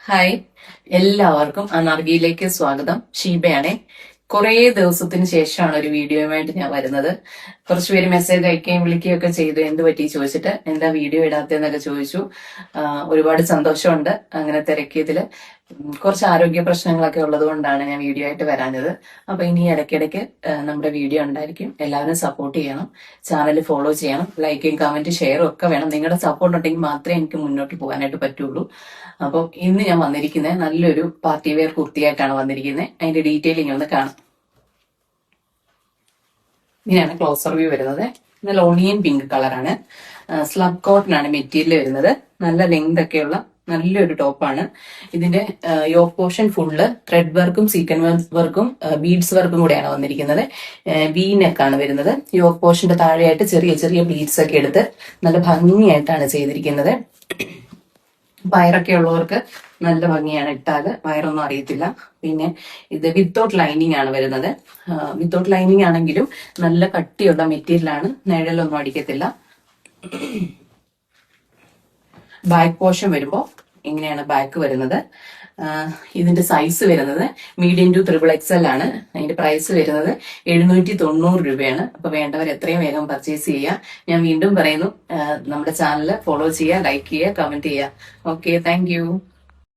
Hi, എല്ലാവർക്കും അനാർഗിയിലേക്ക് സ്വാഗതം. ഷീബയാണേ. കുറേ ദിവസത്തിന് ശേഷമാണ് ഒരു വീഡിയോയുമായിട്ട് ഞാൻ വരുന്നത്. കുറച്ചുപേര് മെസ്സേജ് അയക്കുകയും വിളിക്കുകയും ഒക്കെ ചെയ്തു, എന്ത് പറ്റി ചോദിച്ചിട്ട്, എന്താ വീഡിയോ ഇടാത്തതെന്നൊക്കെ ചോദിച്ചു. ഒരുപാട് സന്തോഷമുണ്ട്. അങ്ങനെ തിരക്കിയതില് കുറച്ച് ആരോഗ്യ പ്രശ്നങ്ങളൊക്കെ ഉള്ളത് കൊണ്ടാണ് ഞാൻ വീഡിയോ ആയിട്ട് വരാഞ്ഞത്. അപ്പൊ ഇനി ഇടയ്ക്കിടയ്ക്ക് നമ്മുടെ വീഡിയോ ഉണ്ടായിരിക്കും. എല്ലാവരും സപ്പോർട്ട് ചെയ്യണം, ചാനൽ ഫോളോ ചെയ്യണം, ലൈക്കും കമന്റ് ഷെയറും ഒക്കെ വേണം. നിങ്ങളുടെ സപ്പോർട്ട് ഉണ്ടെങ്കിൽ മാത്രമേ എനിക്ക് മുന്നോട്ട് പോകാനായിട്ട് പറ്റുള്ളൂ. അപ്പം ഇന്ന് ഞാൻ വന്നിരിക്കുന്നത് നല്ലൊരു പാർട്ടി വെയർ കുർത്തിയായിട്ടാണ് വന്നിരിക്കുന്നത്. അതിന്റെ ഡീറ്റെയിലിംഗ് ഒന്ന് കാണാം. ഇങ്ങനെയാണ് ക്ലോസർ വ്യൂ വരുന്നത്. നല്ല ഓണിയൻ പിങ്ക് കളറാണ്. സ്ലബ് കോട്ടൺ ആണ് മെറ്റീരിയൽ വരുന്നത്. നല്ല ലെങ്ത് ഒക്കെയുള്ള നല്ലൊരു ടോപ്പാണ്. ഇതിന്റെ യോക്ക് പോർഷൻ ഫുള്ള് ത്രെഡ് വർക്കും സീക്വൻ വർക്കും ബീഡ്സ് വർക്കും കൂടെയാണ് വന്നിരിക്കുന്നത്. വി നെക്കാണ് വരുന്നത്. യോക്ക് പോർഷന്റെ താഴെയായിട്ട് ചെറിയ ചെറിയ ബീഡ്സ് ഒക്കെ എടുത്ത് നല്ല ഭംഗിയായിട്ടാണ് ചെയ്തിരിക്കുന്നത്. വയറൊക്കെ ഉള്ളവർക്ക് നല്ല ഭംഗിയാണ്, ഇട്ടാല് വയറൊന്നും അറിയത്തില്ല. പിന്നെ ഇത് വിത്തൗട്ട് ലൈനിങ് ആണ് വരുന്നത്. വിത്തൗട്ട് ലൈനിങ് ആണെങ്കിലും നല്ല കട്ടിയുള്ള മെറ്റീരിയൽ ആണ്, നിഴലൊന്നും അടിക്കത്തില്ല. ബാക്ക് പോർഷൻ വരുമ്പോൾ ഇങ്ങനെയാണ് ബാക്ക് വരുന്നത്. ഇതിന്റെ സൈസ് വരുന്നത് മീഡിയം ടു XXL ആണ്. അതിന്റെ പ്രൈസ് വരുന്നത് 790 രൂപയാണ്. അപ്പൊ വേണ്ടവർ എത്രയും വേഗം പർച്ചേസ് ചെയ്യുക. ഞാൻ വീണ്ടും പറയുന്നു, നമ്മുടെ ചാനൽ ഫോളോ ചെയ്യുക, ലൈക്ക് ചെയ്യുക, കമന്റ് ചെയ്യുക. Okay, thank